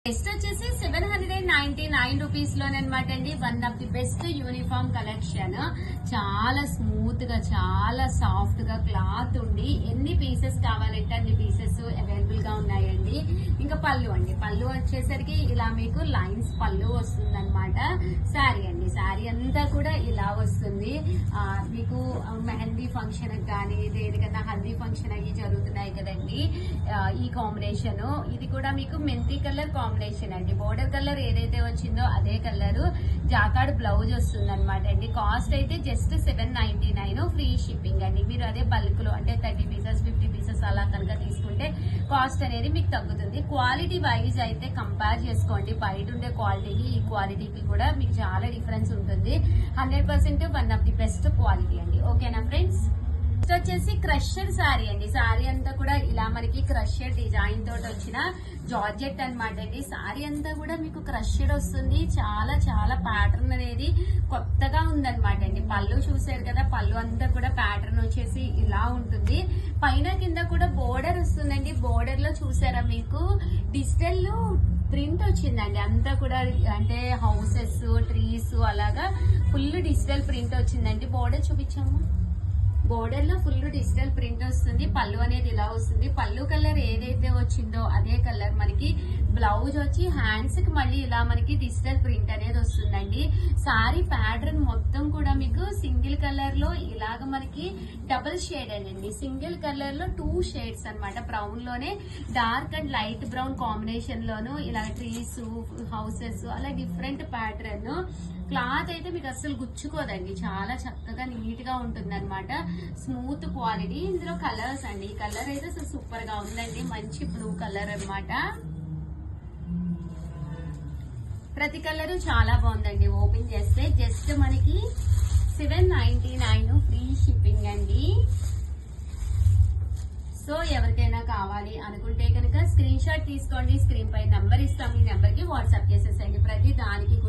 Best వచ్చేసి 799 rupees లోనమాట అండి. One of the best uniform collection. చాలా స్మూత్ గా, చాలా సాఫ్ట్ గా క్లాత్ ఉండి ఎన్ని పీసెస్ కావాలంటే అన్ని పీసెస్ అవైలబుల్ గా ఉన్నాయండి. ఇంకా పళ్ళు అండి, పళ్ళు వచ్చేసరికి ఇలా మీకు లైన్స్ పళ్ళు వస్తుంది అనమాట. శారీ అండి, శారీ అంతా కూడా ఇలా వస్తుంది. మీకు మెహందీ ఫంక్షన్ కానీ దేనికన్నా హల్దీ ఫంక్షన్ అయ్యి జరుగుతున్నాయి కదండి. ఈ కాంబినేషన్ ఇది కూడా మీకు మెంతి కలర్ కాంబినేషన్ అండి. బోర్డర్ కలర్ ఏదైతే వచ్చిందో అదే కలర్. జాకార్డ్ బ్లౌజ్ వస్తుంది అనమాట అండి. కాస్ట్ అయితే జస్ట్ 799, ఫ్రీ షిప్పింగ్ అండి. మీరు అదే బల్క్ లో అంటే 30 పీసెస్ 50 పీసెస్ అలా కనుక తీసుకుంటే కాస్ట్ అనేది మీకు తగ్గుతుంది. క్వాలిటీ వైజ్ అయితే కంపేర్ చేసుకోండి. బయట ఉండే క్వాలిటీకి ఈ క్వాలిటీకి కూడా మీకు చాలా డిఫరెన్స్ ఉంటుంది. 100% one of the best quality అండి. ఓకేనా ఫ్రెండ్స్? నెక్స్ట్ వచ్చేసి క్రషర్ శారీ అండి. శారీ అంతా కూడా ఇలా మనకి క్రషర్ డిజైన్ తోటి వచ్చిన జార్జెట్ అనమాట అండి. శారీ అంతా కూడా మీకు క్రషర్ వస్తుంది. చాలా చాలా ప్యాటర్న్ అనేది కొత్తగా ఉందన్నమాట అండి. పళ్ళు చూసారు కదా, పళ్ళు అంతా కూడా ప్యాటర్న్ వచ్చేసి ఇలా ఉంటుంది. పైన కింద కూడా బోర్డర్ వస్తుందండి. బోర్డర్ లో చూసారా మీకు డిజిటల్ ప్రింట్ వచ్చిందండి. అంతా కూడా అంటే హౌసెస్, ట్రీస్ అలాగా ఫుల్ డిజిటల్ ప్రింట్ వచ్చిందండి. బోర్డర్ చూపించాము. బోర్డర్ లో ఫుల్ డిజిటల్ ప్రింట్ వస్తుంది. పళ్ళు అనేది ఇలా వస్తుంది. పళ్ళు కలర్ ఏదైతే వచ్చిందో అదే కలర్ మనకి బ్లౌజ్ వచ్చి హ్యాండ్స్ కి మళ్ళీ ఇలా మనకి డిజిటల్ ప్రింట్ అనేది వస్తుందండి. సారీ ప్యాటర్న్ మొత్తం కూడా మీకు సింగిల్ కలర్ లో ఇలాగ మనకి డబుల్ షేడ్ అండి. సింగిల్ కలర్ లో 2 షేడ్స్ అనమాట. బ్రౌన్ లోనే dark and light brown combination లోను ఇలా ట్రీస్, హౌసెస్ అలా డిఫరెంట్ ప్యాటర్న్. క్లాత్ అయితే మీకు అసలు గుచ్చుకోదండి. చాలా చక్కగా నీట్ గా ఉంటుంది అనమాట. Smooth quality. ఇందులో కలర్స్ అండి. ఈ కలర్ అయితే అసలు సూపర్ గా ఉందండి. మంచి బ్లూ కలర్ అనమాట. ప్రతి కలర్ చాలా బాగుందండి. ఓపెన్ చేస్తే జస్ట్ మనకి 799 ఫ్రీ షిప్పింగ్ అండి. సో ఎవరికైనా కావాలి అనుకుంటే కనుక స్క్రీన్ షాట్ తీసుకోండి. స్క్రీన్ పై నెంబర్ ఇస్తాం. ఈ నెంబర్ కి వాట్సాప్ చేసేసండి. ప్రతి దానికి కూడా